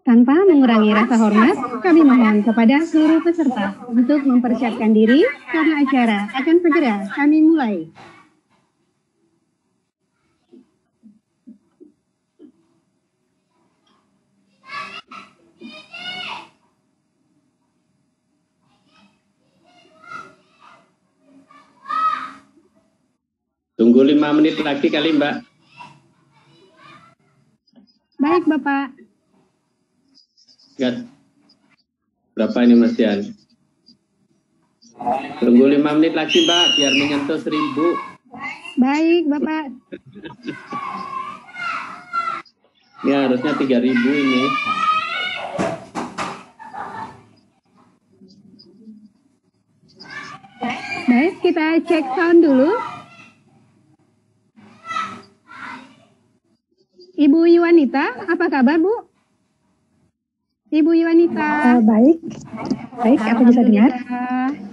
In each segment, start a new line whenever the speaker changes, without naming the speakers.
Tanpa mengurangi rasa hormat, kami mohon kepada seluruh peserta untuk mempersiapkan diri karena acara akan segera kami mulai.
Tunggu 5 menit lagi kali, Mbak.
Baik, Bapak.
Berapa ini, Mas Dian? Tunggu 5 menit lagi, Mbak, biar menyentuh 1000.
Baik, Bapak.
Ini harusnya 3000 ini.
Baik, kita cek sound dulu. Ibu Yuwanita, apa kabar, Bu? Ibu Yuwanita.
Baik, aku bisa dengar.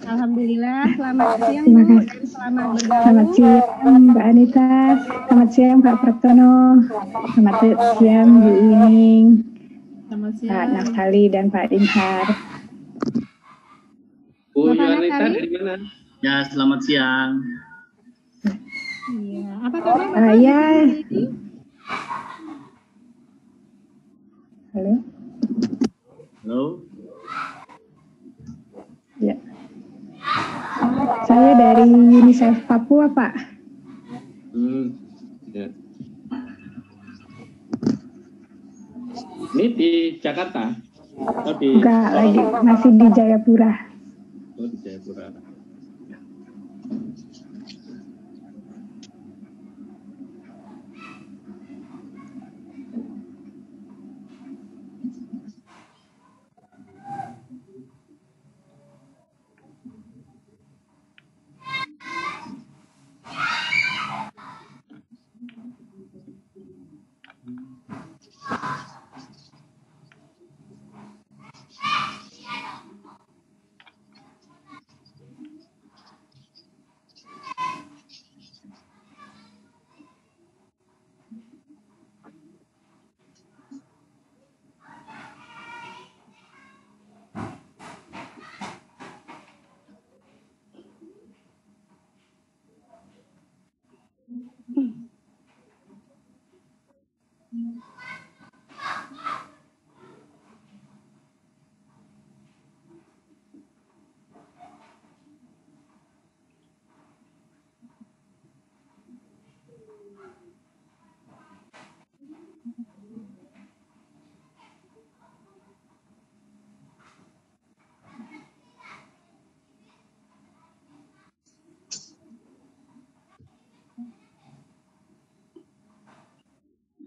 Alhamdulillah, selamat siang, Bu, dan selamat bergaul.
Selamat siang, Mbak Anita. Selamat siang, Pak Pratono. Selamat siang, Bu Ining.
Selamat siang.
Pak Naftali dan Pak Inhar.
Bu Yuwanita dari mana?
Ya, selamat siang.
Iya, apa kabar, Bapak?
Ya. Halo.
Halo.
Ya. Saya dari UNICEF Papua, Pak.
Ya. Ini di Jakarta? Oh,
Enggak, lagi masih di Jayapura.
Oh, di Jayapura.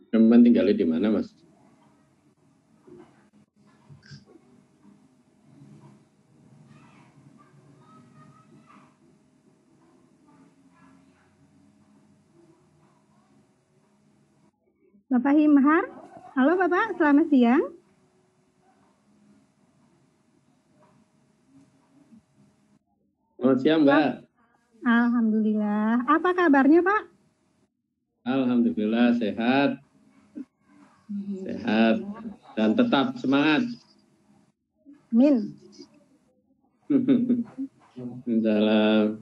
Teman tinggalnya di mana, Mas?
Bapak Himhar. Halo, Bapak. Selamat siang.
Selamat siang, Mbak.
Alhamdulillah. Apa kabarnya, Pak?
Alhamdulillah sehat. Sehat dan tetap semangat.
Min.
Salam.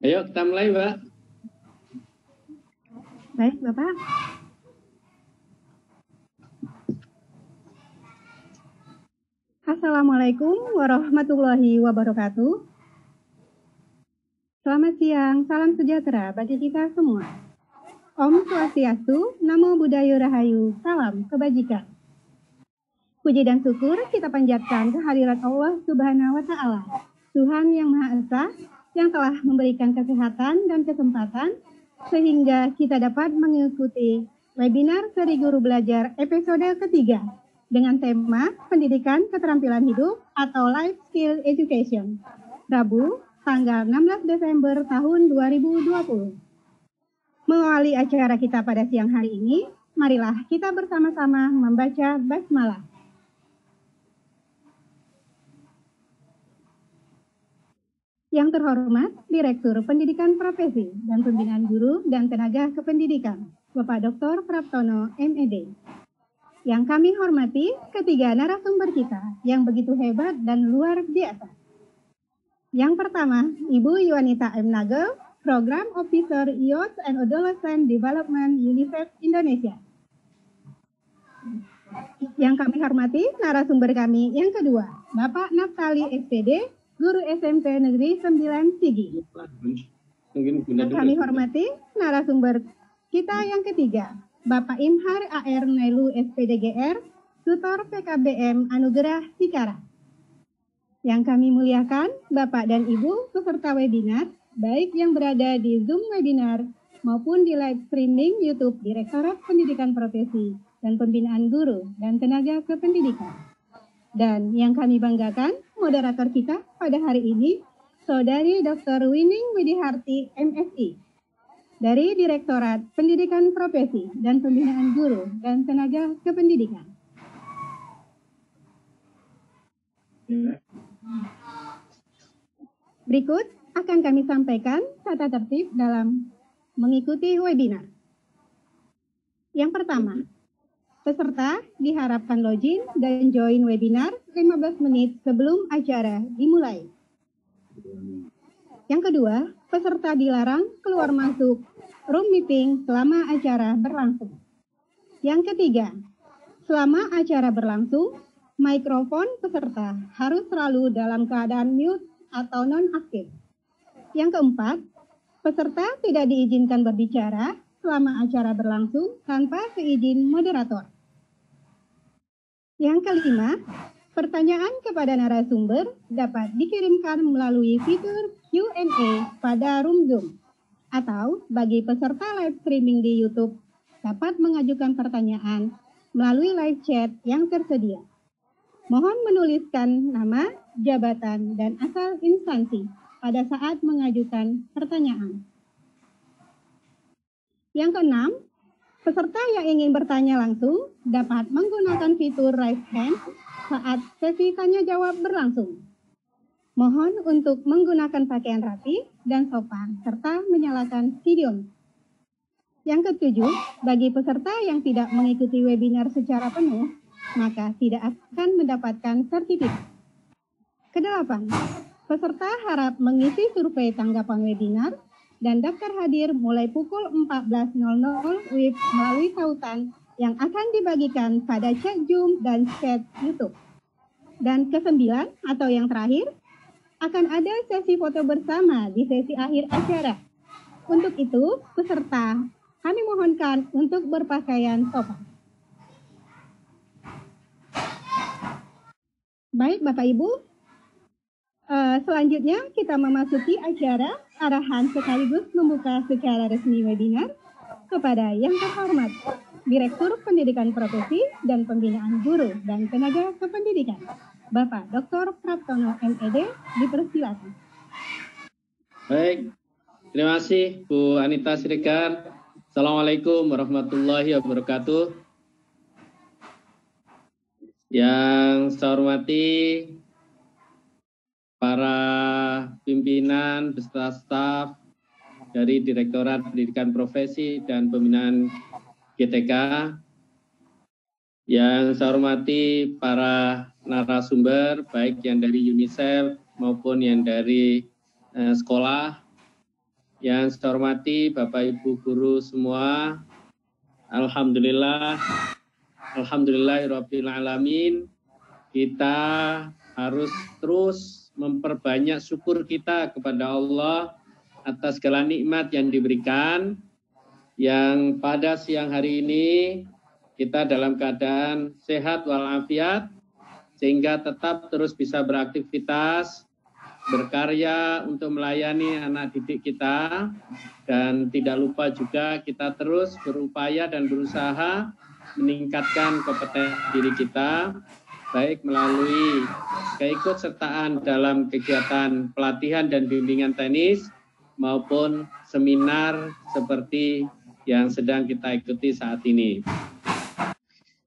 Ayo kita mulai, Mbak.
Baik, Bapak. Assalamualaikum warahmatullahi wabarakatuh. Selamat siang, salam sejahtera bagi kita semua. Om Swastiastu, Namo Buddhaya Rahayu, salam kebajikan. Puji dan syukur kita panjatkan kehadirat Allah Subhanahu wa Ta'ala, Tuhan yang Maha Esa, yang telah memberikan kesehatan dan kesempatan sehingga kita dapat mengikuti webinar Seri Guru Belajar episode ketiga dengan tema Pendidikan Keterampilan Hidup atau Life Skill Education, Rabu, tanggal 16 Desember tahun 2020. Mengawali acara kita pada siang hari ini, marilah kita bersama-sama membaca basmalah. Yang terhormat, Direktur Pendidikan Profesi dan Pembinaan Guru dan Tenaga Kependidikan, Bapak Dr. Praptono, MED. Yang kami hormati ketiga narasumber kita yang begitu hebat dan luar biasa. Yang pertama, Ibu Yuanita M. Nagel, Program Officer Youth and Adolescent Development UNICEF Indonesia. Yang kami hormati narasumber kami yang kedua, Bapak Naftali SPD, Guru SMP Negeri 9 Sigi. Yang kami hormati narasumber kita yang ketiga, Bapak Imhar AR Nailu SPDGR, Tutor PKBM Anugerah Tikara. Yang kami muliakan Bapak dan Ibu peserta webinar, baik yang berada di Zoom webinar maupun di live streaming YouTube Direktorat Pendidikan Profesi dan Pembinaan Guru dan Tenaga Kependidikan. Dan yang kami banggakan, moderator kita pada hari ini, Saudari Dr. Wining Widiharti, MSI, dari Direktorat Pendidikan Profesi dan Pembinaan Guru dan Tenaga Kependidikan. Berikut akan kami sampaikan tata tertib dalam mengikuti webinar. Yang pertama, peserta diharapkan login dan join webinar 15 menit sebelum acara dimulai. Yang kedua, peserta dilarang keluar masuk room meeting selama acara berlangsung. Yang ketiga, selama acara berlangsung, mikrofon peserta harus selalu dalam keadaan mute atau non-aktif. Yang keempat, peserta tidak diizinkan berbicara selama acara berlangsung tanpa seizin moderator. Yang kelima, pertanyaan kepada narasumber dapat dikirimkan melalui fitur Q&A pada Room Zoom, atau bagi peserta live streaming di YouTube dapat mengajukan pertanyaan melalui live chat yang tersedia. Mohon menuliskan nama, jabatan, dan asal instansi pada saat mengajukan pertanyaan. Yang keenam, peserta yang ingin bertanya langsung dapat menggunakan fitur raise hand saat sesi tanya jawab berlangsung. Mohon untuk menggunakan pakaian rapi dan sopan serta menyalakan video. Yang ketujuh, bagi peserta yang tidak mengikuti webinar secara penuh, maka tidak akan mendapatkan sertifikat. Kedelapan, peserta harap mengisi survei tanggapan webinar dan daftar hadir mulai pukul 14.00 WIB melalui tautan yang akan dibagikan pada chat Zoom dan chat YouTube. Dan kesembilan atau yang terakhir, akan ada sesi foto bersama di sesi akhir acara. Untuk itu, peserta kami mohonkan untuk berpakaian sopan. Baik Bapak Ibu, selanjutnya kita memasuki acara arahan sekaligus membuka secara resmi webinar kepada yang terhormat Direktur Pendidikan Profesi dan Pembinaan Guru dan Tenaga Kependidikan, Bapak Dr. Praptono MED, dipersilakan.
Baik, terima kasih Bu Anita Siregar. Assalamualaikum warahmatullahi wabarakatuh. Yang saya hormati para pimpinan beserta staf dari Direktorat Pendidikan Profesi dan Pembinaan GTK, yang saya hormati para narasumber baik yang dari UNICEF maupun yang dari sekolah, yang saya hormati Bapak Ibu guru semua. Alhamdulillahirabbil alamin. Kita harus terus memperbanyak syukur kita kepada Allah atas segala nikmat yang diberikan, yang pada siang hari ini kita dalam keadaan sehat walafiat, sehingga tetap terus bisa beraktivitas, berkarya untuk melayani anak didik kita, dan tidak lupa juga kita terus berupaya dan berusaha meningkatkan kompetensi diri kita, baik melalui keikutsertaan dalam kegiatan pelatihan dan bimbingan tenis maupun seminar seperti yang sedang kita ikuti saat ini.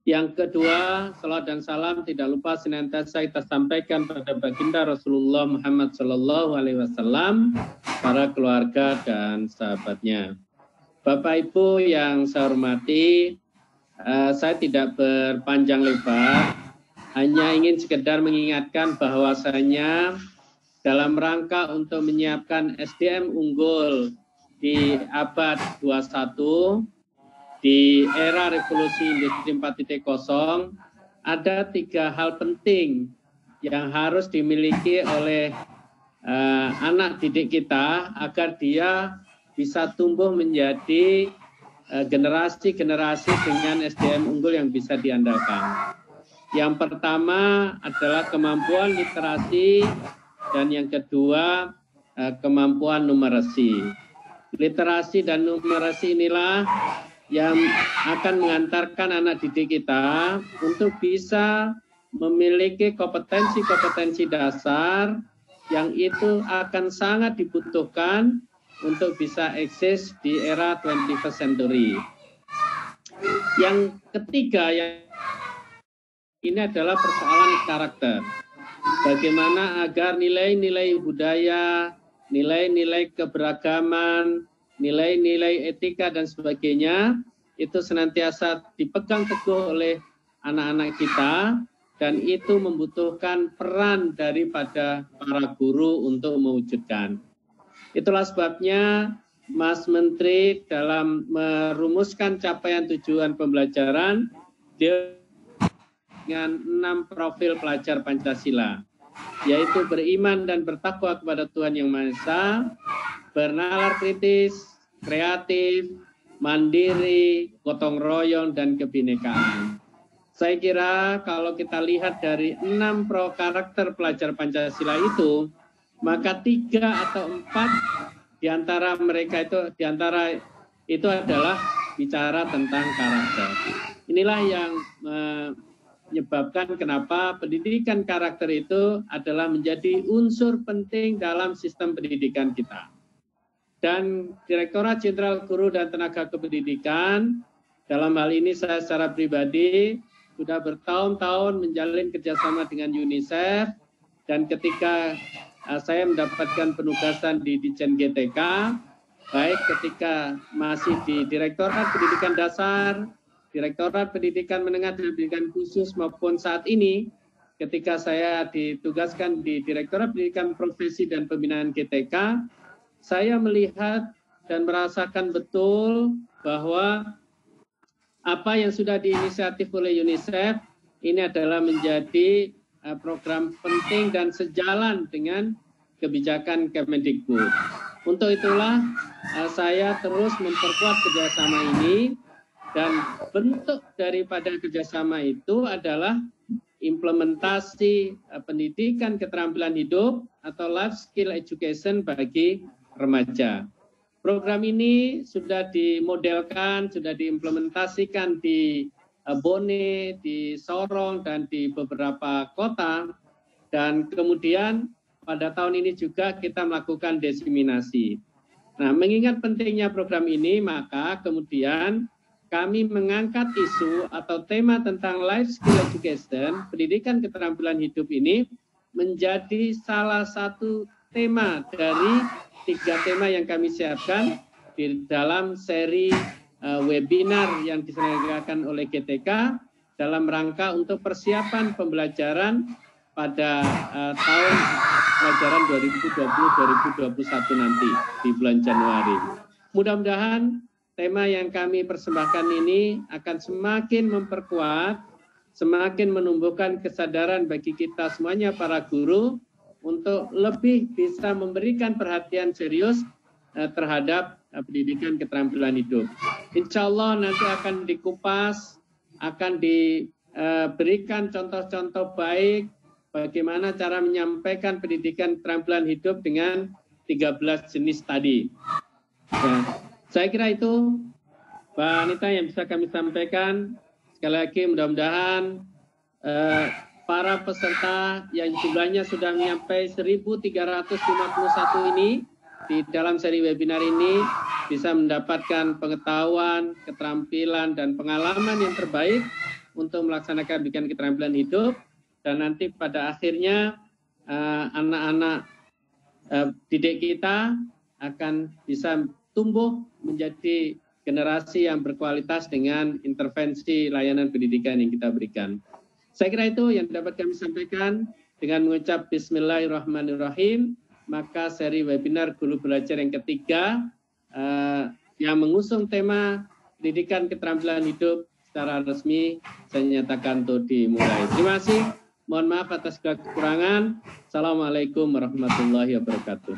Yang kedua, salawat dan salam tidak lupa senantiasa kita sampaikan pada baginda Rasulullah Muhammad SAW, para keluarga dan sahabatnya. Bapak Ibu yang saya hormati, saya tidak berpanjang lebar, hanya ingin sekedar mengingatkan bahwasanya dalam rangka untuk menyiapkan SDM unggul di abad 21, di era revolusi industri 4.0, ada 3 hal penting yang harus dimiliki oleh anak didik kita agar dia bisa tumbuh menjadi generasi-generasi dengan SDM unggul yang bisa diandalkan. Yang pertama adalah kemampuan literasi, dan yang kedua kemampuan numerasi. Literasi dan numerasi inilah yang akan mengantarkan anak didik kita untuk bisa memiliki kompetensi-kompetensi dasar yang itu akan sangat dibutuhkan untuk bisa eksis di era 21st century. Yang ketiga, ini adalah persoalan karakter. Bagaimana agar nilai-nilai budaya, nilai-nilai keberagaman, nilai-nilai etika dan sebagainya itu senantiasa dipegang teguh oleh anak-anak kita, dan itu membutuhkan peran daripada para guru untuk mewujudkan. Itulah sebabnya Mas Menteri dalam merumuskan capaian tujuan pembelajaran dengan 6 profil pelajar Pancasila, yaitu beriman dan bertakwa kepada Tuhan Yang Maha Esa, bernalar kritis, kreatif, mandiri, gotong royong, dan kebinekaan. Saya kira kalau kita lihat dari 6 karakter pelajar Pancasila itu, maka 3 atau 4 di antara mereka itu adalah bicara tentang karakter. Inilah yang menyebabkan kenapa pendidikan karakter itu adalah menjadi unsur penting dalam sistem pendidikan kita. Dan Direktorat Jenderal Guru dan Tenaga Kependidikan, dalam hal ini saya secara pribadi sudah bertahun-tahun menjalin kerjasama dengan UNICEF, dan ketika saya mendapatkan penugasan di Ditjen GTK, baik ketika masih di Direktorat Pendidikan Dasar, Direktorat Pendidikan Menengah dan Pendidikan Khusus, maupun saat ini ketika saya ditugaskan di Direktorat Pendidikan Profesi dan Pembinaan GTK, saya melihat dan merasakan betul bahwa apa yang sudah diinisiatif oleh UNICEF ini adalah menjadi program penting dan sejalan dengan kebijakan Kemendikbud. Untuk itulah saya terus memperkuat kerjasama ini, dan bentuk daripada kerjasama itu adalah implementasi pendidikan keterampilan hidup atau life skill education bagi remaja. Program ini sudah dimodelkan, sudah diimplementasikan di Bone, di Sorong, dan di beberapa kota. Dan kemudian pada tahun ini juga kita melakukan diseminasi. Nah, mengingat pentingnya program ini, maka kemudian kami mengangkat isu atau tema tentang life skill education, pendidikan keterampilan hidup ini menjadi salah satu tema dari 3 tema yang kami siapkan di dalam seri webinar yang diselenggarakan oleh GTK dalam rangka untuk persiapan pembelajaran pada tahun pelajaran 2020-2021 nanti di bulan Januari. Mudah-mudahan tema yang kami persembahkan ini akan semakin memperkuat, semakin menumbuhkan kesadaran bagi kita semuanya para guru untuk lebih bisa memberikan perhatian serius terhadap pendidikan keterampilan hidup. Insya Allah nanti akan dikupas, akan diberikan contoh-contoh baik bagaimana cara menyampaikan pendidikan keterampilan hidup dengan 13 jenis tadi. Ya. Saya kira itu, Mbak Anita, yang bisa kami sampaikan. Sekali lagi mudah-mudahan para peserta yang jumlahnya sudah mencapai 1.351 ini di dalam seri webinar ini bisa mendapatkan pengetahuan, keterampilan, dan pengalaman yang terbaik untuk melaksanakan pendidikan keterampilan hidup. Dan nanti pada akhirnya anak-anak didik kita akan bisa tumbuh menjadi generasi yang berkualitas dengan intervensi layanan pendidikan yang kita berikan. Saya kira itu yang dapat kami sampaikan. Dengan mengucap Bismillahirrahmanirrahim, maka seri webinar Guru Belajar yang ketiga yang mengusung tema pendidikan keterampilan hidup secara resmi saya nyatakan untuk dimulai. Terima kasih. Mohon maaf atas kekurangan. Assalamualaikum warahmatullahi wabarakatuh.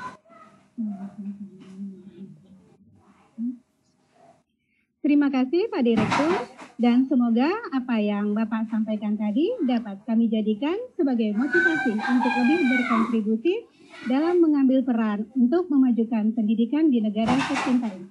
Terima kasih Pak Direktur, dan semoga apa yang Bapak sampaikan tadi dapat kami jadikan sebagai motivasi untuk lebih berkontribusi dalam mengambil peran untuk memajukan pendidikan di negara tercinta ini.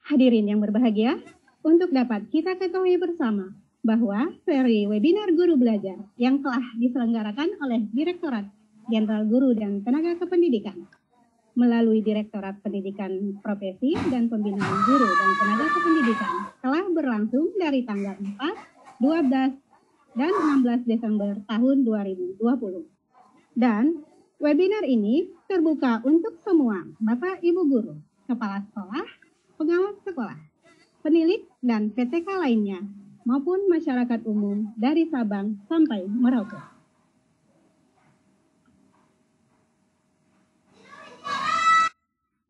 Hadirin yang berbahagia, untuk dapat kita ketahui bersama bahwa seri webinar Guru Belajar yang telah diselenggarakan oleh Direktorat Jenderal Guru dan Tenaga Kependidikan melalui Direktorat Pendidikan Profesi dan Pembinaan Guru dan Tenaga Kependidikan telah berlangsung dari tanggal 4, 12, dan 16 Desember tahun 2020. Dan webinar ini terbuka untuk semua Bapak Ibu Guru, Kepala Sekolah, Pengawas Sekolah, Penilik, dan PTK lainnya, maupun masyarakat umum dari Sabang sampai Merauke.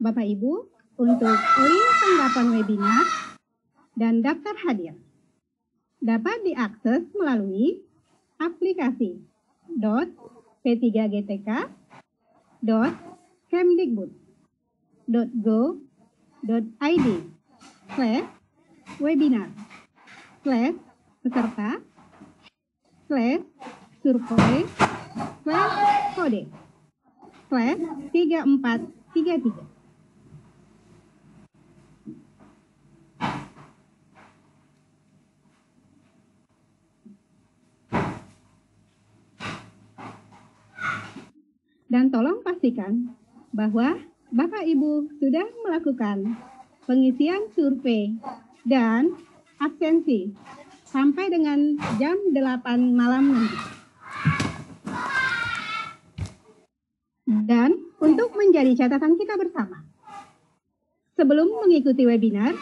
Bapak Ibu, untuk link tanggapan webinar dan daftar hadir dapat diakses melalui aplikasi .petigagtk.go.id/webinar/peserta/survei/kode/3433. Dan tolong pastikan bahwa Bapak Ibu sudah melakukan pengisian survei dan absensi sampai dengan jam 8 malam nanti. Dan untuk menjadi catatan kita bersama, sebelum mengikuti webinar,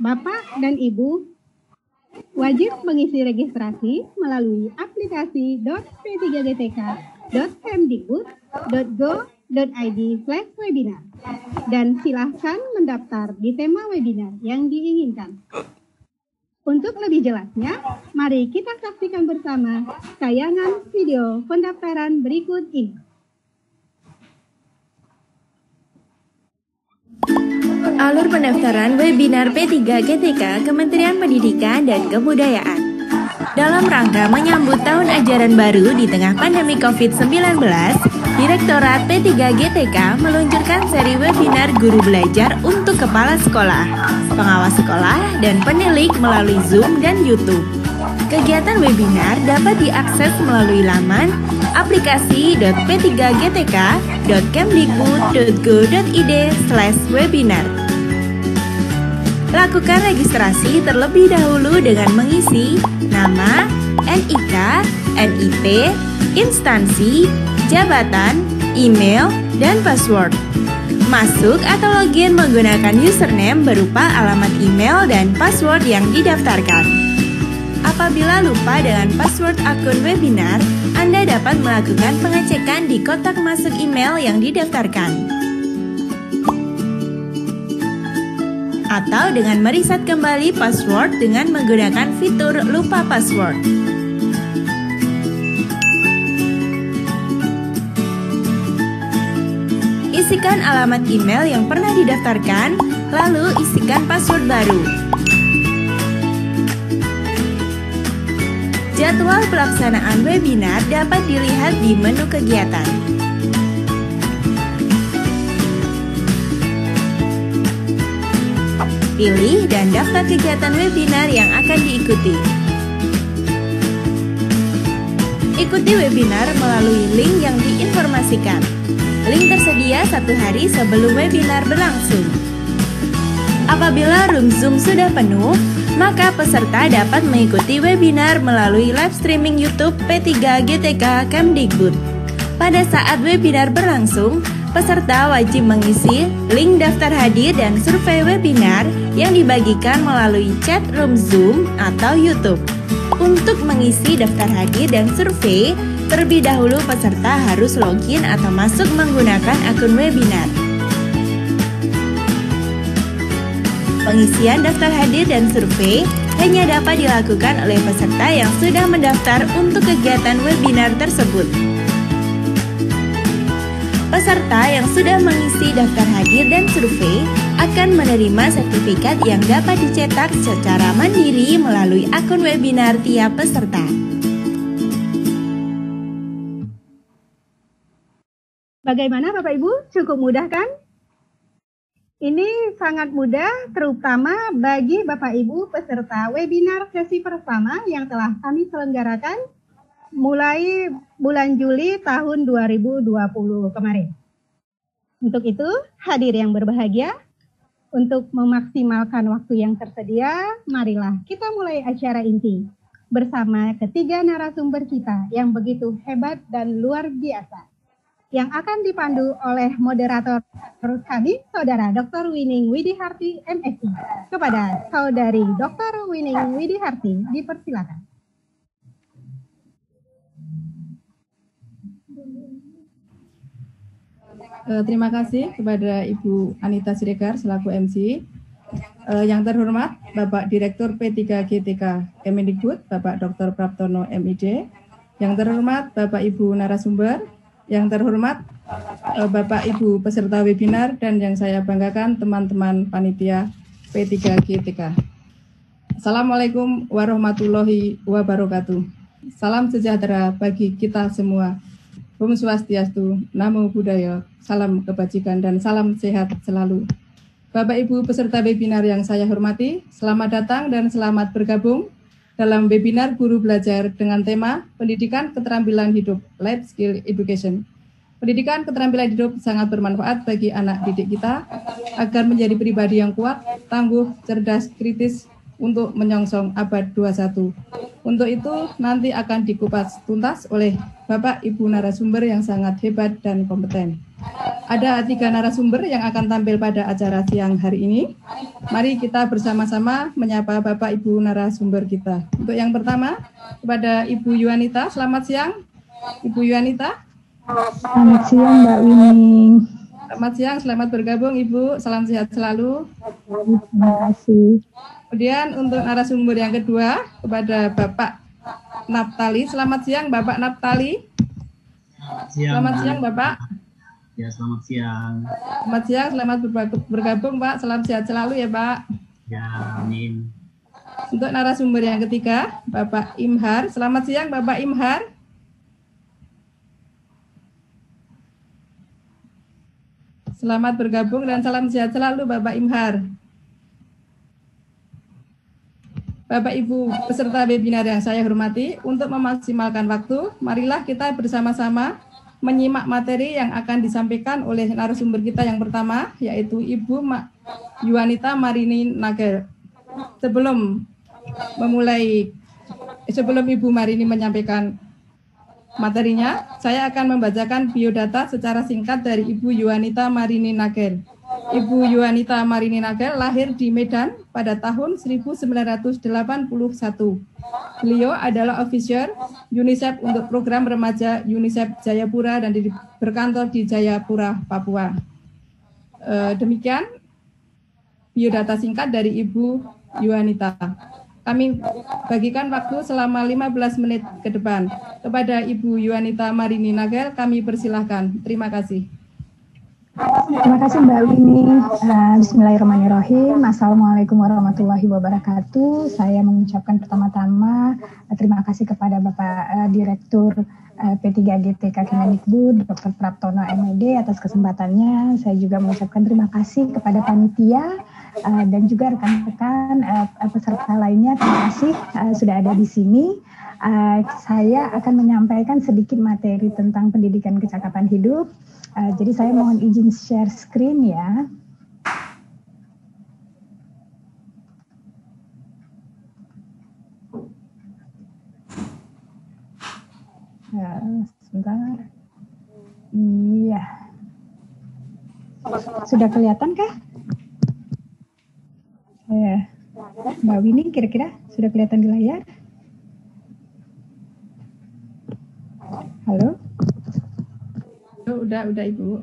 Bapak dan Ibu wajib mengisi registrasi melalui aplikasi .p3gtk.kemdikbud.go www.id/webinar dan silahkan mendaftar di tema webinar yang diinginkan. Untuk lebih jelasnya, mari kita saksikan bersama tayangan video pendaftaran berikut ini.
Alur pendaftaran webinar P3GTK Kementerian Pendidikan dan Kebudayaan. Dalam rangka menyambut tahun ajaran baru di tengah pandemi COVID-19, Direktorat P3GTK meluncurkan seri webinar guru belajar untuk kepala sekolah, pengawas sekolah, dan penilik melalui Zoom dan YouTube. Kegiatan webinar dapat diakses melalui laman aplikasi.p3gtk.kemdikbud.go.id/webinar. Lakukan registrasi terlebih dahulu dengan mengisi nama, NIK, NIP, instansi, jabatan, email, dan password. Masuk atau login menggunakan username berupa alamat email dan password yang didaftarkan. Apabila lupa dengan password akun webinar, Anda dapat melakukan pengecekan di kotak masuk email yang didaftarkan. Atau dengan mereset kembali password dengan menggunakan fitur lupa password. Isikan alamat email yang pernah didaftarkan, lalu isikan password baru. Jadwal pelaksanaan webinar dapat dilihat di menu kegiatan. Pilih dan daftar kegiatan webinar yang akan diikuti. Ikuti webinar melalui link yang diinformasikan. Link tersedia 1 hari sebelum webinar berlangsung. Apabila room Zoom sudah penuh, maka peserta dapat mengikuti webinar melalui live streaming YouTube P3GTK Kemdikbud. Pada saat webinar berlangsung, peserta wajib mengisi link daftar hadir dan survei webinar yang dibagikan melalui chat room Zoom atau YouTube. Untuk mengisi daftar hadir dan survei, terlebih dahulu peserta harus login atau masuk menggunakan akun webinar. Pengisian daftar hadir dan survei hanya dapat dilakukan oleh peserta yang sudah mendaftar untuk kegiatan webinar tersebut. Peserta yang sudah mengisi daftar hadir dan survei akan menerima sertifikat yang dapat dicetak secara mandiri melalui akun webinar tiap peserta.
Bagaimana Bapak Ibu? Cukup mudah kan? Ini sangat mudah, terutama bagi Bapak Ibu peserta webinar sesi pertama yang telah kami selenggarakan mulai bulan Juli tahun 2020 kemarin. Untuk itu, hadir yang berbahagia, untuk memaksimalkan waktu yang tersedia, marilah kita mulai acara inti bersama ketiga narasumber kita yang begitu hebat dan luar biasa, yang akan dipandu oleh moderator kami, Saudara Dr. Wining Widiharti, MSc. Kepada Saudari Dr. Wining Widiharti, dipersilakan.
Terima kasih kepada Ibu Anita Siregar selaku MC. Yang terhormat Bapak Direktur P3GTK Kemendikbud, Bapak Dr. Praptono MID. Yang terhormat Bapak Ibu narasumber. Yang terhormat Bapak Ibu peserta webinar dan yang saya banggakan teman-teman panitia P3GTK. Assalamualaikum warahmatullahi wabarakatuh. Salam sejahtera bagi kita semua. Om Swastiastu, Namo Buddhaya, salam kebajikan dan salam sehat selalu. Bapak Ibu peserta webinar yang saya hormati, selamat datang dan selamat bergabung dalam webinar Guru Belajar dengan tema Pendidikan Keterampilan Hidup, Life Skill Education. Pendidikan keterampilan hidup sangat bermanfaat bagi anak didik kita agar menjadi pribadi yang kuat, tangguh, cerdas, kritis untuk menyongsong abad 21. Untuk itu nanti akan dikupas tuntas oleh Bapak Ibu narasumber yang sangat hebat dan kompeten. Ada 3 narasumber yang akan tampil pada acara siang hari ini. Mari kita bersama-sama menyapa Bapak Ibu narasumber kita. Untuk yang pertama, kepada Ibu Yuanita, selamat siang. Ibu Yuanita.
Selamat siang Mbak Wining.
Selamat siang, selamat bergabung Ibu. Salam sehat selalu.
Terima kasih.
Kemudian untuk narasumber yang kedua kepada Bapak Naftali. Selamat siang Bapak Naftali. Selamat siang Bapak.
Ya, selamat siang.
Selamat siang, selamat bergabung Pak. Salam sehat selalu ya Pak.
Ya, amin.
Untuk narasumber yang ketiga, Bapak Imhar. Selamat siang Bapak Imhar. Selamat bergabung dan salam sehat selalu Bapak Imhar. Bapak Ibu peserta webinar yang saya hormati, untuk memaksimalkan waktu, marilah kita bersama-sama menyimak materi yang akan disampaikan oleh narasumber kita yang pertama, yaitu Ibu Yuanita Marini Nagel. Sebelum Ibu Marini menyampaikan materinya, saya akan membacakan biodata secara singkat dari Ibu Yuanita Marini Nagel. Ibu Yuanita Marini Nagel lahir di Medan pada tahun 1981. Beliau adalah officer UNICEF untuk program remaja UNICEF Jayapura dan berkantor di Jayapura, Papua. Demikian biodata singkat dari Ibu Yuanita. Kami bagikan waktu selama 15 menit ke depan. Kepada Ibu Yuanita Marini Nagel, kami persilahkan. Terima kasih.
Terima kasih Mbak Wining. Bismillahirrahmanirrahim. Assalamualaikum warahmatullahi wabarakatuh. Saya mengucapkan pertama-tama terima kasih kepada Bapak Direktur P3GTK Kemendikbud, Dr. Praptono MED atas kesempatannya. Saya juga mengucapkan terima kasih kepada panitia dan juga rekan-rekan peserta lainnya. Terima kasih sudah ada di sini. Saya akan menyampaikan sedikit materi tentang pendidikan kecakapan hidup. Jadi saya mohon izin share screen ya. Sebentar. Iya. Sudah kelihatan kah? Mbak Winnie kira-kira sudah kelihatan di layar? Halo?
Udah Ibu.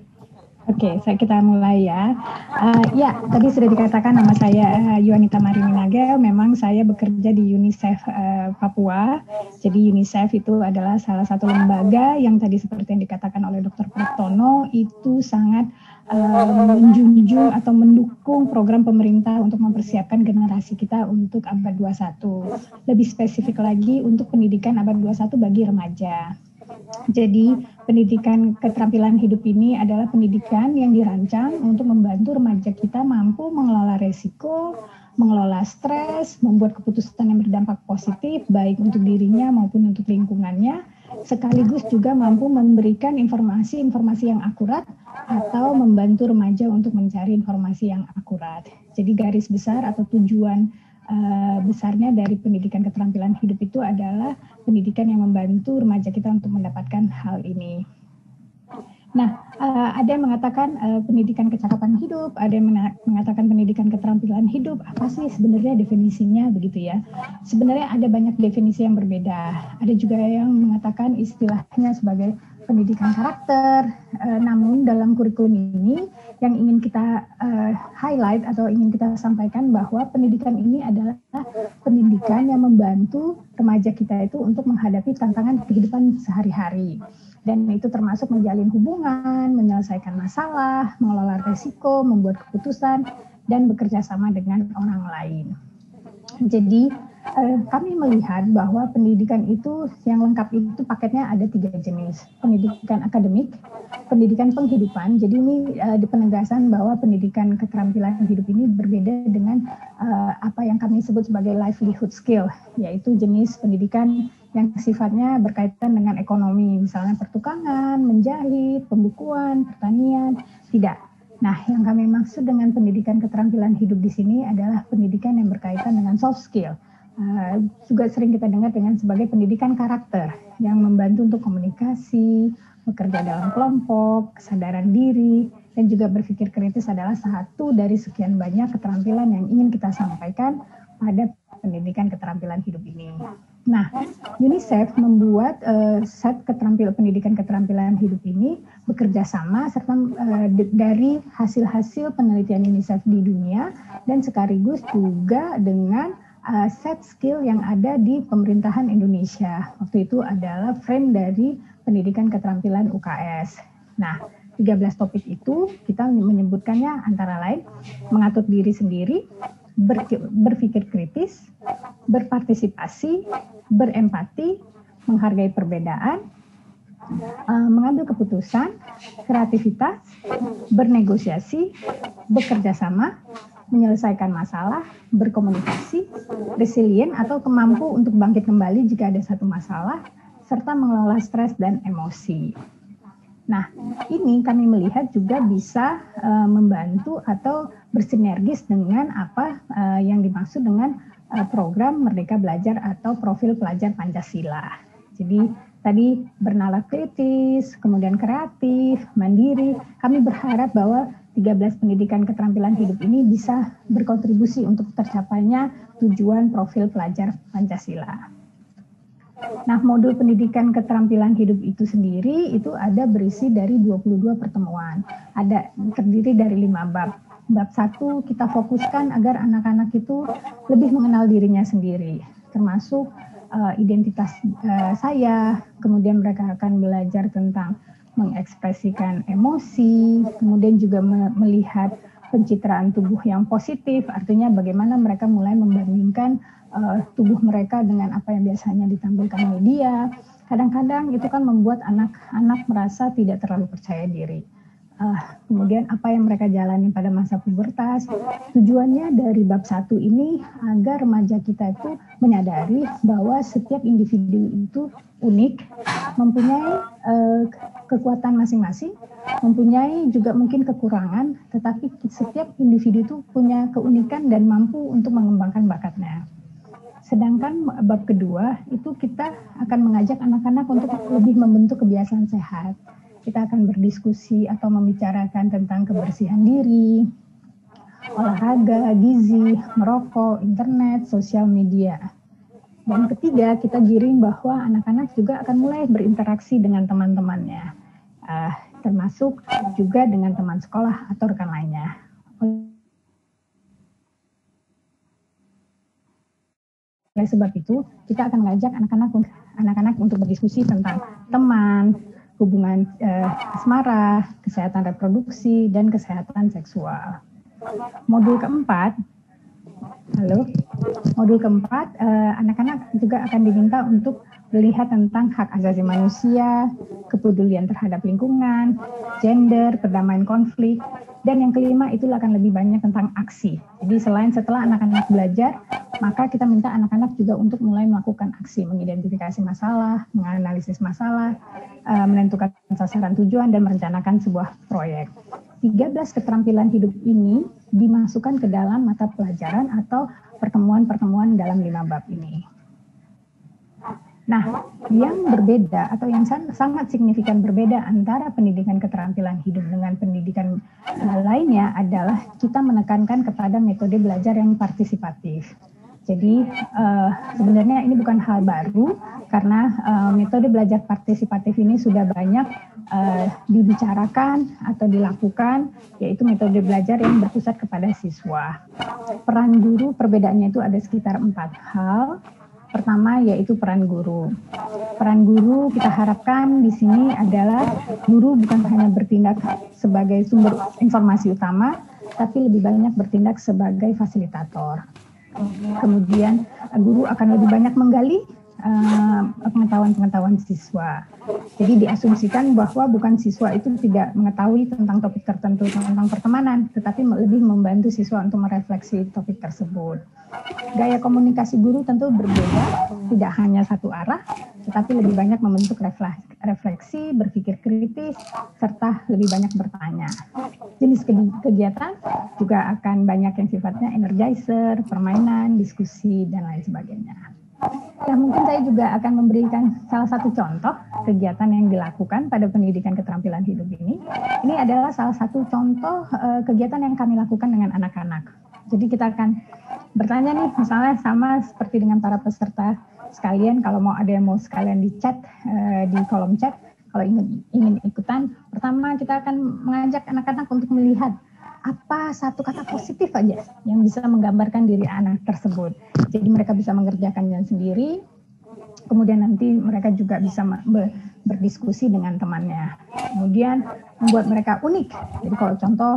Oke, kita mulai ya. Ya, tadi sudah dikatakan nama saya Yuanita Marini Nagel. Memang saya bekerja di UNICEF Papua. Jadi UNICEF itu adalah salah satu lembaga yang tadi seperti yang dikatakan oleh Dr. Praptono itu sangat menjunjung atau mendukung program pemerintah untuk mempersiapkan generasi kita untuk abad 21. Lebih spesifik lagi untuk pendidikan abad 21 bagi remaja. Jadi pendidikan keterampilan hidup ini adalah pendidikan yang dirancang untuk membantu remaja kita mampu mengelola resiko, mengelola stres, membuat keputusan yang berdampak positif baik untuk dirinya maupun untuk lingkungannya, sekaligus juga mampu memberikan informasi-informasi yang akurat atau membantu remaja untuk mencari informasi yang akurat. Jadi garis besar atau tujuan besarnya dari pendidikan keterampilan hidup itu adalah pendidikan yang membantu remaja kita untuk mendapatkan hal ini. Nah, ada yang mengatakan pendidikan kecakapan hidup, ada yang mengatakan pendidikan keterampilan hidup. Apa sih sebenarnya definisinya begitu ya? Sebenarnya ada banyak definisi yang berbeda. Ada juga yang mengatakan istilahnya sebagai pendidikan karakter. Namun dalam kurikulum ini yang ingin kita highlight atau ingin kita sampaikan bahwa pendidikan ini adalah pendidikan yang membantu remaja kita itu untuk menghadapi tantangan kehidupan sehari-hari. Dan itu termasuk menjalin hubungan, menyelesaikan masalah, mengelola risiko, membuat keputusan, dan bekerja sama dengan orang lain. Jadi kami melihat bahwa pendidikan itu yang lengkap itu paketnya ada 3 jenis. Pendidikan akademik, pendidikan penghidupan. Jadi ini di penegasan bahwa pendidikan keterampilan hidup ini berbeda dengan apa yang kami sebut sebagai livelihood skill, yaitu jenis pendidikan yang sifatnya berkaitan dengan ekonomi, misalnya pertukangan, menjahit, pembukuan, pertanian, tidak. Nah, yang kami maksud dengan pendidikan keterampilan hidup di sini adalah pendidikan yang berkaitan dengan soft skill. Juga sering kita dengar dengan sebagai pendidikan karakter yang membantu untuk komunikasi, bekerja dalam kelompok, kesadaran diri, dan juga berpikir kritis adalah satu dari sekian banyak keterampilan yang ingin kita sampaikan pada pendidikan keterampilan hidup ini. Nah, UNICEF membuat set pendidikan keterampilan hidup ini bekerja sama serta dari hasil-hasil penelitian UNICEF di dunia dan sekaligus juga dengan set skill yang ada di pemerintahan Indonesia. Waktu itu adalah frame dari pendidikan keterampilan UKS. Nah, 13 topik itu kita menyebutkannya antara lain mengatur diri sendiri, berpikir kritis, berpartisipasi, berempati, menghargai perbedaan, mengambil keputusan, kreativitas, bernegosiasi, bekerja sama, menyelesaikan masalah, berkomunikasi, resilient atau kemampu untuk bangkit kembali jika ada satu masalah, serta mengelola stres dan emosi. Nah, ini kami melihat juga bisa membantu atau bersinergis dengan apa yang dimaksud dengan program Merdeka Belajar atau profil pelajar Pancasila. Jadi tadi bernalar kritis, kemudian kreatif, mandiri. Kami berharap bahwa 13 pendidikan keterampilan hidup ini bisa berkontribusi untuk tercapainya tujuan profil pelajar Pancasila. Nah, modul pendidikan keterampilan hidup itu sendiri itu ada berisi dari 22 pertemuan. Terdiri dari 5 bab. Bab 1 kita fokuskan agar anak-anak itu lebih mengenal dirinya sendiri, termasuk identitas saya, kemudian mereka akan belajar tentang mengekspresikan emosi, kemudian juga melihat pencitraan tubuh yang positif, artinya bagaimana mereka mulai membandingkan tubuh mereka dengan apa yang biasanya ditampilkan media. Kadang-kadang itu kan membuat anak-anak merasa tidak terlalu percaya diri. Kemudian apa yang mereka jalani pada masa pubertas. Tujuannya dari bab 1 ini agar remaja kita itu menyadari bahwa setiap individu itu unik, mempunyai kekuatan masing-masing, mempunyai juga mungkin kekurangan, tetapi setiap individu itu punya keunikan dan mampu untuk mengembangkan bakatnya. Sedangkan bab kedua itu kita akan mengajak anak-anak untuk lebih membentuk kebiasaan sehat. Kita akan berdiskusi atau membicarakan tentang kebersihan diri, olahraga, gizi, merokok, internet, sosial media. Dan ketiga, kita giring bahwa anak-anak juga akan mulai berinteraksi dengan teman-temannya, termasuk juga dengan teman sekolah atau rekan lainnya. Oleh sebab itu, kita akan mengajak anak-anak untuk berdiskusi tentang teman, hubungan asmara, kesehatan reproduksi, dan kesehatan seksual. Modul keempat, anak-anak juga akan diminta untuk melihat tentang hak asasi manusia, kepedulian terhadap lingkungan, gender, perdamaian konflik, dan yang kelima itu akan lebih banyak tentang aksi. Jadi selain setelah anak-anak belajar, maka kita minta anak-anak juga untuk mulai melakukan aksi, mengidentifikasi masalah, menganalisis masalah, menentukan sasaran tujuan, dan merencanakan sebuah proyek. 13 keterampilan hidup ini dimasukkan ke dalam mata pelajaran atau pertemuan-pertemuan dalam 5 bab ini. Nah, yang berbeda atau yang sangat signifikan berbeda antara pendidikan keterampilan hidup dengan pendidikan lainnya adalah kita menekankan kepada metode belajar yang partisipatif. Jadi sebenarnya ini bukan hal baru karena metode belajar partisipatif ini sudah banyak dibicarakan atau dilakukan, yaitu metode belajar yang berpusat kepada siswa. Peran guru perbedaannya itu ada sekitar 4 hal. Pertama yaitu peran guru. Peran guru kita harapkan di sini adalah guru bukan hanya bertindak sebagai sumber informasi utama, tapi lebih banyak bertindak sebagai fasilitator. Kemudian guru akan lebih banyak menggali pengetahuan-pengetahuan siswa. Jadi diasumsikan bahwa bukan siswa itu tidak mengetahui tentang topik tertentu tentang pertemanan, tetapi lebih membantu siswa untuk merefleksi topik tersebut. Gaya komunikasi guru tentu berbeda, tidak hanya satu arah, tetapi lebih banyak membentuk refleksi, berpikir kritis, serta lebih banyak bertanya. Jenis kegiatan juga akan banyak yang sifatnya energizer, permainan, diskusi, dan lain sebagainya. Nah, mungkin saya juga akan memberikan salah satu contoh kegiatan yang dilakukan pada pendidikan keterampilan hidup ini. Ini adalah salah satu contoh kegiatan yang kami lakukan dengan anak-anak. Jadi kita akan bertanya nih, misalnya sama seperti dengan para peserta sekalian kalau mau ada yang mau sekalian di chat, di kolom chat, kalau ingin ikutan, pertama kita akan mengajak anak-anak untuk melihat apa satu kata positif aja yang bisa menggambarkan diri anak tersebut. Jadi mereka bisa mengerjakannya sendiri, kemudian nanti mereka juga bisa berdiskusi dengan temannya. Kemudian membuat mereka unik. Jadi kalau contoh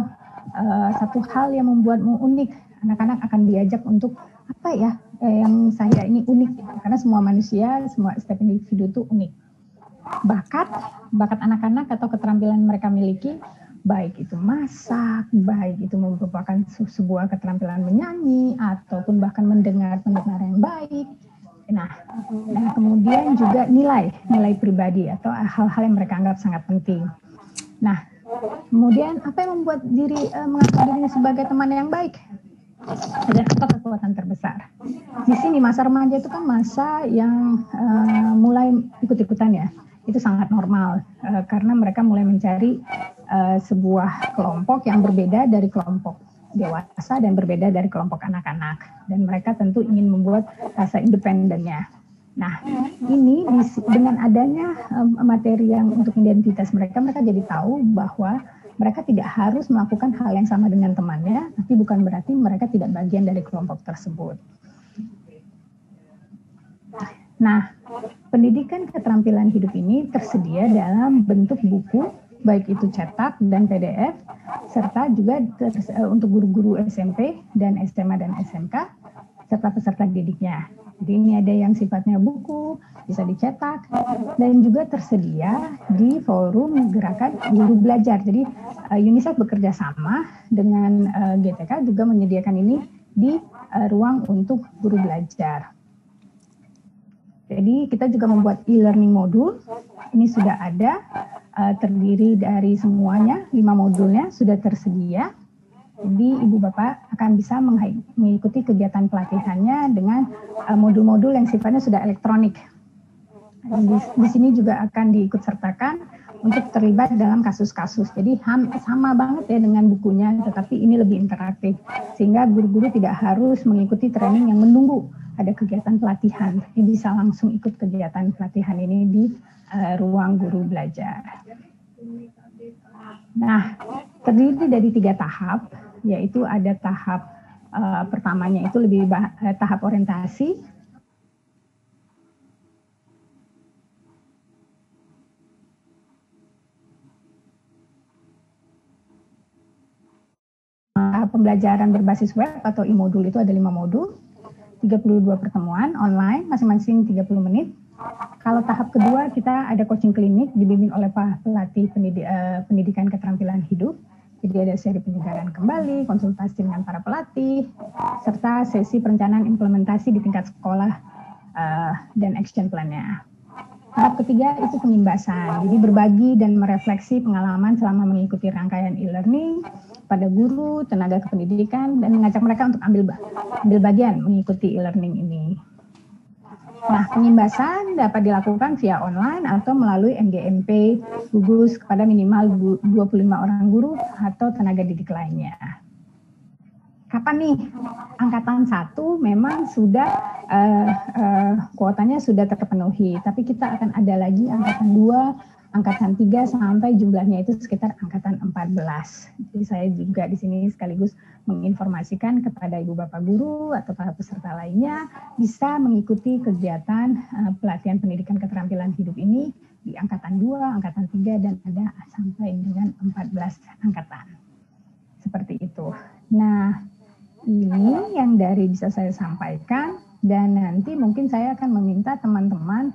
satu hal yang membuatmu unik, anak-anak akan diajak untuk apa ya yang saya ini unik, karena semua manusia, semua setiap individu itu unik. Bakat anak-anak atau keterampilan mereka miliki, baik itu masak, baik itu merupakan sebuah keterampilan menyanyi, ataupun bahkan mendengar yang baik. Nah, kemudian juga nilai pribadi atau hal-hal yang mereka anggap sangat penting. Nah, kemudian apa yang membuat mengatur dirinya sebagai teman yang baik? Dan apa kekuatan terbesar? Di sini masa remaja itu kan masa yang mulai ikut-ikutan ya. Itu sangat normal karena mereka mulai mencari sebuah kelompok yang berbeda dari kelompok dewasa dan berbeda dari kelompok anak-anak, dan mereka tentu ingin membuat rasa independennya. Nah, ini dengan adanya materi yang untuk identitas mereka jadi tahu bahwa mereka tidak harus melakukan hal yang sama dengan temannya, tapi bukan berarti mereka tidak bagian dari kelompok tersebut. Nah, pendidikan keterampilan hidup ini tersedia dalam bentuk buku, baik itu cetak dan PDF, serta juga untuk guru-guru SMP dan SMA dan SMK, serta peserta didiknya. Jadi ini ada yang sifatnya buku, bisa dicetak, dan juga tersedia di forum gerakan guru belajar. Jadi UNICEF bekerja sama dengan GTK juga menyediakan ini di ruang untuk guru belajar. Jadi kita juga membuat e-learning modul, ini sudah ada, terdiri dari semuanya, 5 modulnya sudah tersedia. Jadi Ibu Bapak akan bisa mengikuti kegiatan pelatihannya dengan modul-modul yang sifatnya sudah elektronik. Di sini juga akan diikut sertakan untuk terlibat dalam kasus-kasus. Jadi sama banget ya dengan bukunya, tetapi ini lebih interaktif. Sehingga guru-guru tidak harus mengikuti training yang menunggu ada kegiatan pelatihan. Jadi bisa langsung ikut kegiatan pelatihan ini di ruang guru belajar. Nah, terdiri dari 3 tahap, yaitu ada tahap pertamanya itu tahap orientasi, pembelajaran berbasis web atau e-modul itu ada 5 modul, 32 pertemuan online, masing-masing 30 menit. Kalau tahap kedua kita ada coaching klinik dibimbing oleh pelatih pendidikan keterampilan hidup. Jadi ada seri penyegaran kembali, konsultasi dengan para pelatih, serta sesi perencanaan implementasi di tingkat sekolah dan action plan-nya. Tahap ketiga itu pengimbasan, jadi berbagi dan merefleksi pengalaman selama mengikuti rangkaian e-learning pada guru, tenaga kependidikan, dan mengajak mereka untuk ambil bagian mengikuti e-learning ini. Nah, pengimbasan dapat dilakukan via online atau melalui MGMP gugus kepada minimal 25 orang guru atau tenaga didik lainnya. Kapan nih? Angkatan 1 memang sudah kuotanya sudah terpenuhi, tapi kita akan ada lagi angkatan 2, angkatan 3 sampai jumlahnya itu sekitar angkatan 14. Jadi saya juga di sini sekaligus menginformasikan kepada Ibu Bapak guru atau para peserta lainnya bisa mengikuti kegiatan pelatihan pendidikan keterampilan hidup ini di angkatan 2, angkatan 3 dan ada sampai dengan 14 angkatan. Seperti itu. Nah, ini yang bisa saya sampaikan, dan nanti mungkin saya akan meminta teman-teman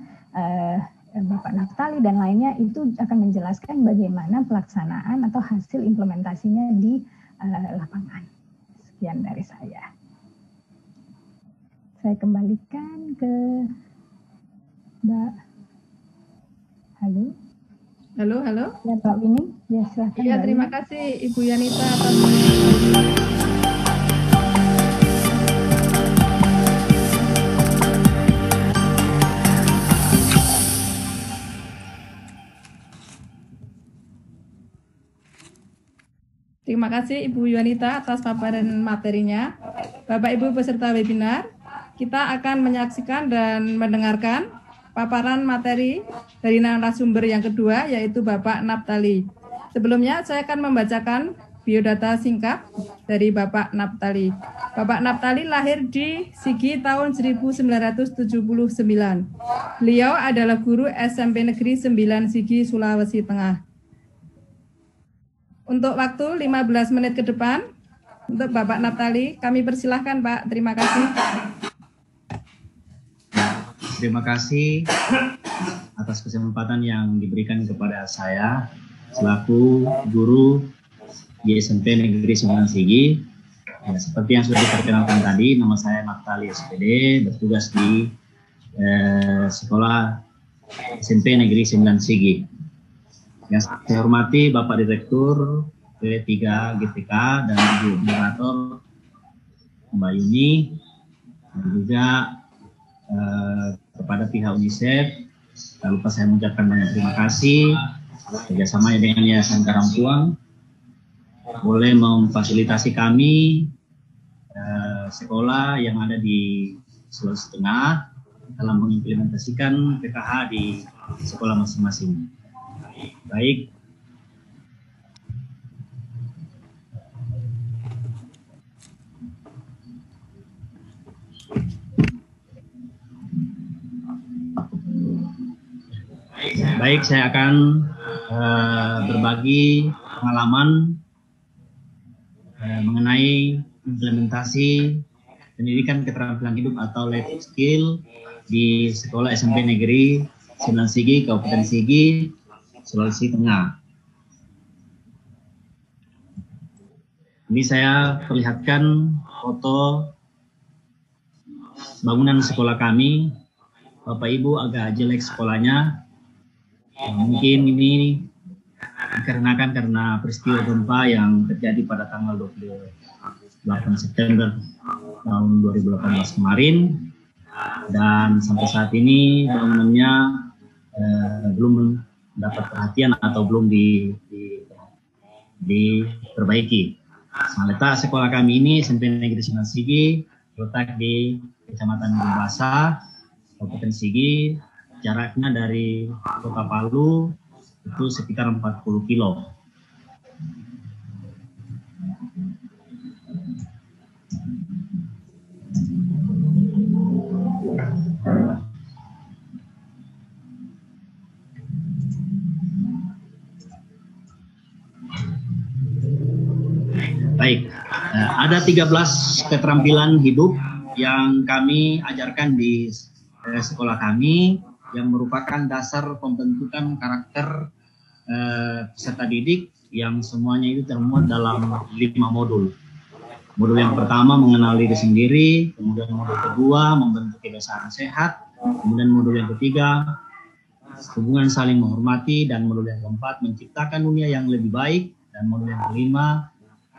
Bapak Naftali dan lainnya itu akan menjelaskan bagaimana pelaksanaan atau hasil implementasinya di lapangan. Sekian dari saya. Saya kembalikan ke Mbak. Halo.
Halo.
Ya, Mbak Winnie. Ya, silakan.
Ya, terima kasih Ibu Yanita atas Terima kasih Ibu Yuanita atas paparan materinya. Bapak Ibu peserta webinar, kita akan menyaksikan dan mendengarkan paparan materi dari narasumber yang kedua, yaitu Bapak Naptali. Sebelumnya saya akan membacakan biodata singkat dari Bapak Naptali. Bapak Naptali lahir di Sigi tahun 1979. Beliau adalah guru SMP Negeri 9 Sigi, Sulawesi Tengah. Untuk waktu 15 menit ke depan, untuk Bapak Naptali, kami persilahkan Pak. Terima kasih.
Terima kasih atas kesempatan yang diberikan kepada saya selaku guru di SMP Negeri 9 Sigi. Ya, seperti yang sudah diperkenalkan tadi, nama saya Naptali SPD, bertugas di sekolah SMP Negeri 9 Sigi. Yang saya hormati Bapak Direktur P3 GTK dan Ibu Moderator Mbak Yuni, dan juga kepada pihak UNICEF. Tak lupa saya mengucapkan banyak terima kasih kerjasamanya dengan Yayasan Karampuang boleh memfasilitasi kami sekolah yang ada di Sulawesi Tengah dalam mengimplementasikan PKH di sekolah masing-masing. Baik. Baik, saya akan berbagi pengalaman mengenai implementasi pendidikan keterampilan hidup atau life skill di sekolah SMP Negeri 9 Sigi, Kabupaten Sigi, Sulawesi Tengah. Ini saya perlihatkan foto bangunan sekolah kami. Bapak Ibu agak jelek sekolahnya. Mungkin ini dikarenakan karena peristiwa gempa yang terjadi pada tanggal 28 September tahun 2018 kemarin, dan sampai saat ini bangunannya belum mendapat perhatian atau belum diperbaiki. Letak sekolah kami ini SMP Negeri 9 Sigi terletak di Kecamatan Gumbasa, Kabupaten Sigi. Jaraknya dari Kota Palu itu sekitar 40 kilo. Baik, ada 13 keterampilan hidup yang kami ajarkan di sekolah kami, yang merupakan dasar pembentukan karakter peserta didik yang semuanya itu termuat dalam 5 modul. Modul yang pertama mengenal diri sendiri, kemudian modul kedua membentuk kebiasaan sehat, kemudian modul yang ketiga hubungan saling menghormati, dan modul yang keempat menciptakan dunia yang lebih baik, dan modul yang kelima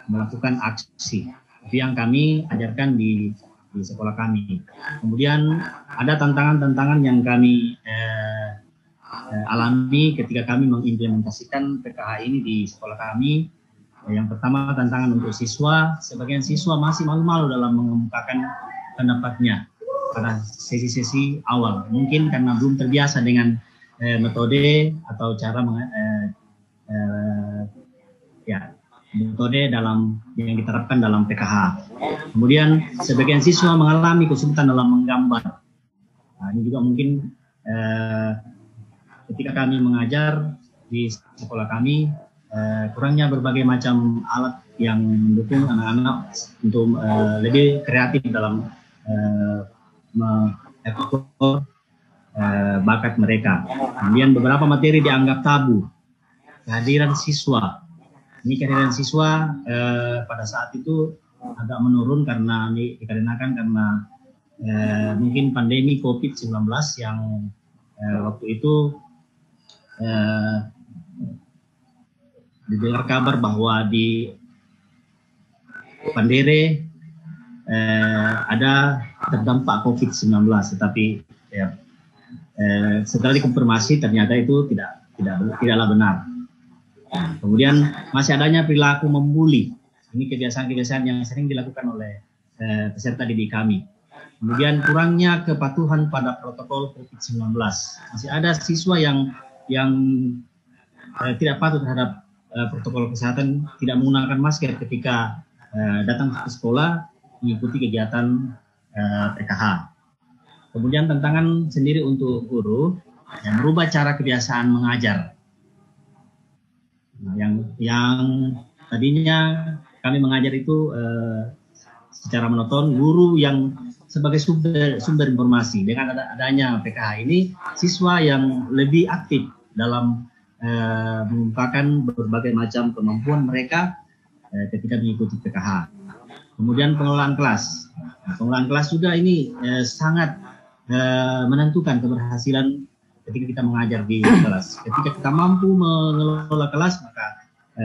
melakukan aksi. Itu yang kami ajarkan di sekolah kami. Kemudian ada tantangan-tantangan yang kami alami ketika kami mengimplementasikan PKH ini di sekolah kami. Yang pertama, tantangan untuk siswa. Sebagian siswa masih malu-malu dalam mengemukakan pendapatnya pada sesi-sesi awal. Mungkin karena belum terbiasa dengan metode atau cara metode dalam yang diterapkan dalam PKH. Kemudian sebagian siswa mengalami kesulitan dalam menggambar. Nah, ini juga mungkin ketika kami mengajar di sekolah kami, kurangnya berbagai macam alat yang mendukung anak-anak untuk lebih kreatif dalam mengeksplor bakat mereka. Kemudian beberapa materi dianggap tabu. Kehadiran siswa. Ini kehadiran siswa pada saat itu agak menurun dikarenakan karena mungkin pandemi COVID-19 yang waktu itu didengar kabar bahwa di Pandere ada terdampak COVID-19, tetapi setelah dikonfirmasi ternyata itu tidaklah benar. Kemudian masih adanya perilaku membuli. Ini kebiasaan-kebiasaan yang sering dilakukan oleh peserta didik kami. kemudian kurangnya kepatuhan pada protokol COVID-19. Masih ada siswa yang tidak patuh terhadap protokol kesehatan, tidak menggunakan masker ketika datang ke sekolah mengikuti kegiatan PKH. Kemudian tantangan sendiri untuk guru yang merubah cara kebiasaan mengajar. Nah, yang tadinya kami mengajar itu secara monoton, guru yang sebagai sumber informasi. Dengan adanya PKH ini, siswa yang lebih aktif dalam mengungkapkan berbagai macam kemampuan mereka ketika mengikuti PKH. Kemudian pengelolaan kelas. Nah, pengelolaan kelas juga ini sangat menentukan keberhasilan ketika kita mengajar di kelas. Ketika kita mampu mengelola kelas, maka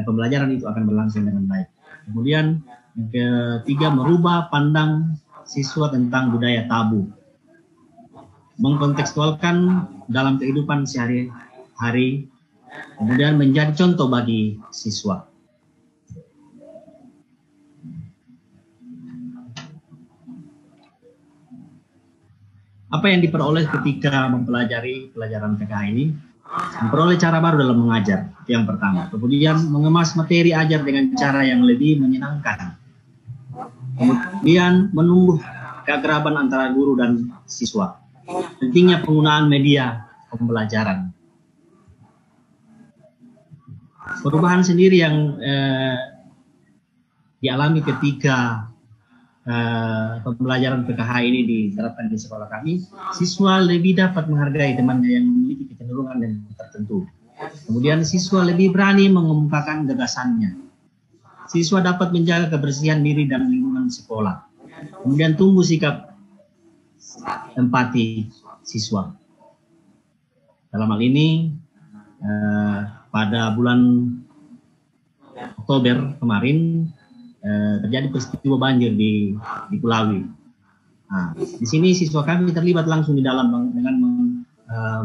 pembelajaran itu akan berlangsung dengan baik. Kemudian yang ketiga, merubah pandang siswa tentang budaya tabu. Mengkontekstualkan dalam kehidupan sehari-hari, kemudian menjadi contoh bagi siswa. Apa yang diperoleh ketika mempelajari pelajaran PKH ini? Memperoleh cara baru dalam mengajar, yang pertama. Kemudian mengemas materi ajar dengan cara yang lebih menyenangkan. Kemudian menumbuh keakraban antara guru dan siswa. Pentingnya penggunaan media pembelajaran. Perubahan sendiri yang dialami ketika pembelajaran PKH ini diterapkan di sekolah kami, siswa lebih dapat menghargai temannya yang memiliki kecenderungan yang tertentu. Kemudian siswa lebih berani mengemukakan gagasannya. Siswa dapat menjaga kebersihan diri dan lingkungan sekolah. Kemudian tumbuh sikap empati siswa. Dalam hal ini, pada bulan Oktober kemarin, terjadi peristiwa banjir di Kulawi. Nah, di sini siswa kami terlibat langsung di dalam dengan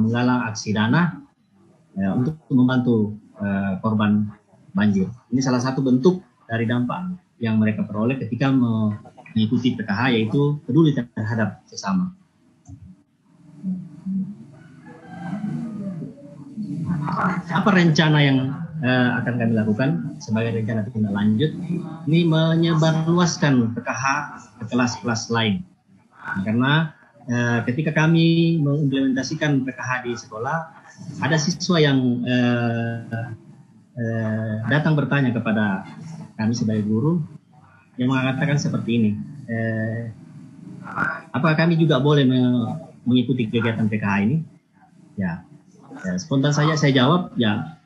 menggalang aksi dana untuk membantu korban banjir. Ini salah satu bentuk dari dampak yang mereka peroleh ketika mengikuti PKH, yaitu peduli terhadap sesama. Apa rencana yang akan kami lakukan sebagai rencana tindak lanjut? Ini menyebarluaskan PKH ke kelas-kelas lain. Karena ketika kami mengimplementasikan PKH di sekolah, ada siswa yang datang bertanya kepada kami sebagai guru yang mengatakan seperti ini, apakah kami juga boleh mengikuti kegiatan PKH ini? Ya, spontan saja saya jawab, ya.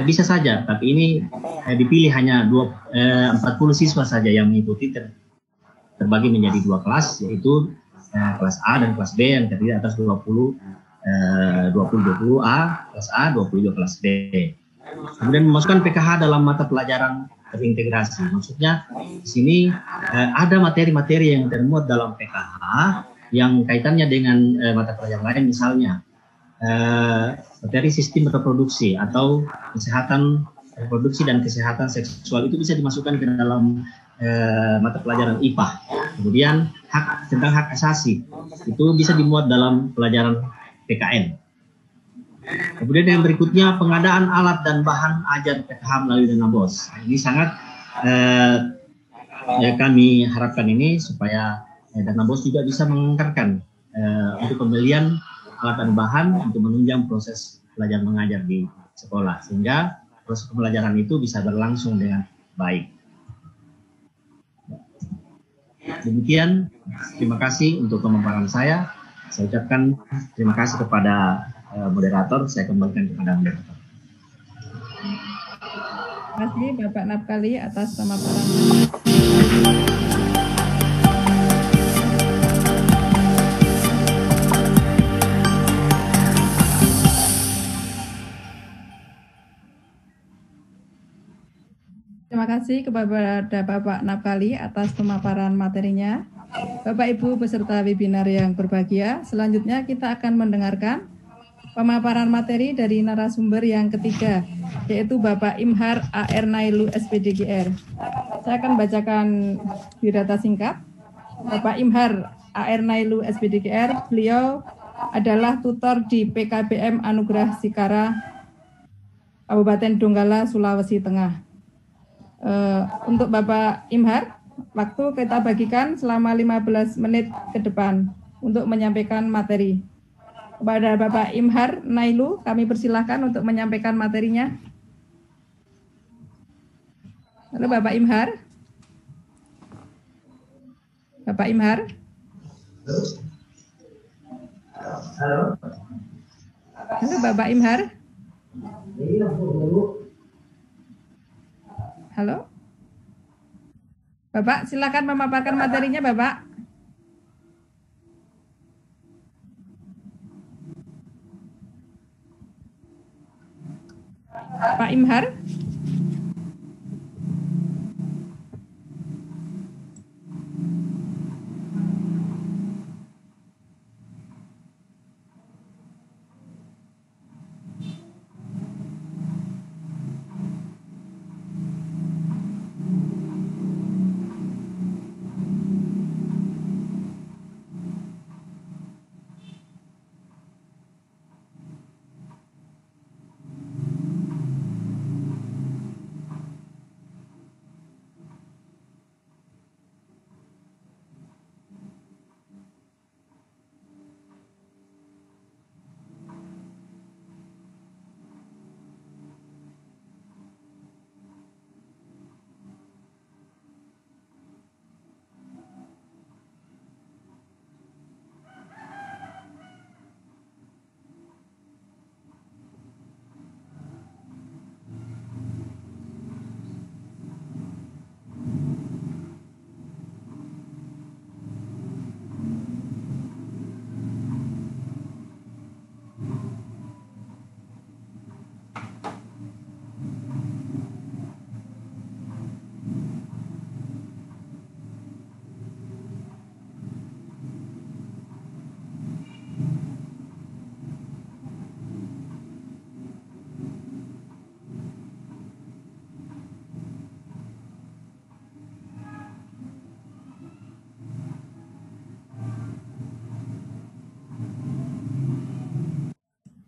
Bisa saja, tapi ini dipilih hanya 40 siswa saja yang mengikuti, terbagi menjadi 2 kelas, yaitu kelas A dan kelas B yang terdiri atas 20 A kelas A, 22 kelas B. Kemudian memasukkan PKH dalam mata pelajaran terintegrasi. Maksudnya di sini ada materi-materi yang termuat dalam PKH yang kaitannya dengan mata pelajaran lain, misalnya materi sistem reproduksi atau kesehatan reproduksi dan kesehatan seksual, itu bisa dimasukkan ke dalam mata pelajaran IPA. Kemudian tentang hak asasi itu bisa dimuat dalam pelajaran PKN. Kemudian yang berikutnya, pengadaan alat dan bahan ajar PKH melalui dana BOS. Ini sangat kami harapkan ini supaya dana BOS juga bisa menganggarkan untuk pembelian alat dan bahan untuk menunjang proses belajar mengajar di sekolah, sehingga proses pembelajaran itu bisa berlangsung dengan baik. Demikian, terima kasih untuk pemaparan saya. Saya ucapkan terima kasih kepada moderator. Saya kembalikan kepada moderator.
Terima kasih Bapak Napkali atas pemaparan. Terima kasih kepada Bapak Napkali atas pemaparan materinya. Bapak Ibu peserta webinar yang berbahagia, selanjutnya kita akan mendengarkan pemaparan materi dari narasumber yang ketiga, yaitu Bapak Imhar A.R. Nailu SPDGR. Saya akan bacakan biodata singkat. Bapak Imhar AR Nailu SPDGR. Beliau adalah tutor di PKBM Anugerah Sikara, Kabupaten Donggala, Sulawesi Tengah. Untuk Bapak Imhar, waktu kita bagikan selama 15 menit ke depan untuk menyampaikan materi. Kepada Bapak Imhar Nailu, kami persilahkan untuk menyampaikan materinya. Halo Bapak Imhar. Bapak Imhar. Halo. Halo Bapak Imhar. Halo. Bapak, silakan memaparkan materinya, Bapak. Pak Imhar.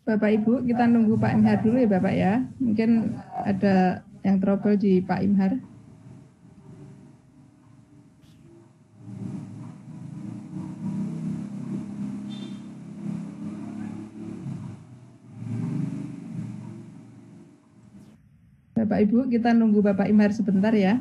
Bapak Ibu, kita nunggu Pak Imhar dulu ya Bapak ya. Mungkin ada yang trouble di Pak Imhar. Bapak Ibu, kita nunggu Bapak Imhar sebentar ya.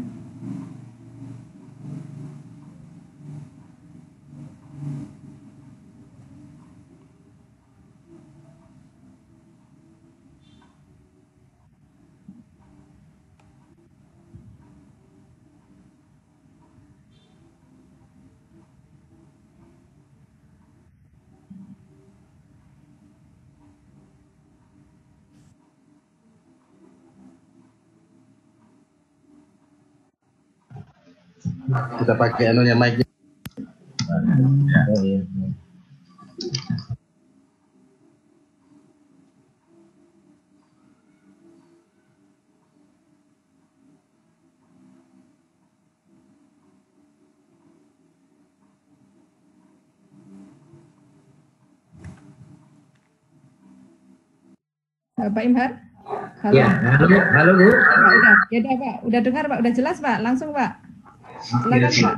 Kita pakai anunya mic.
Bapak Imhar? Halo.
Ya, halo Bu.
Ya udah Pak, udah dengar Pak, udah jelas Pak, langsung Pak. Silakan Pak.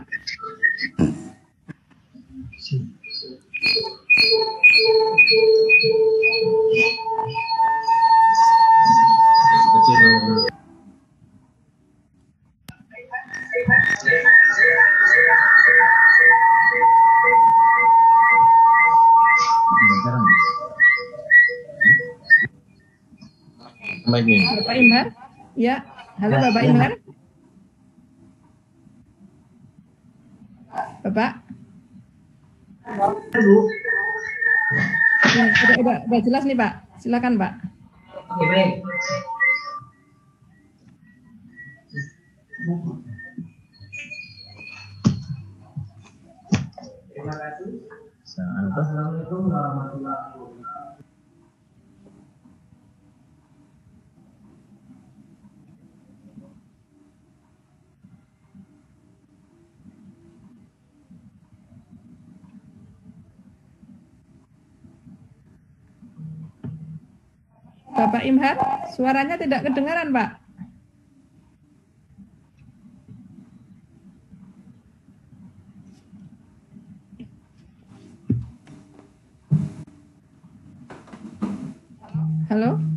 Bapak Imhar? Ya, halo Bapak Imhar. Bapak? Udah jelas nih Pak, silakan Pak.
Oke, baik. Terima kasih. Assalamualaikum warahmatullahi wabarakatuh.
Bapak Imhan, suaranya tidak kedengaran, Pak. Halo?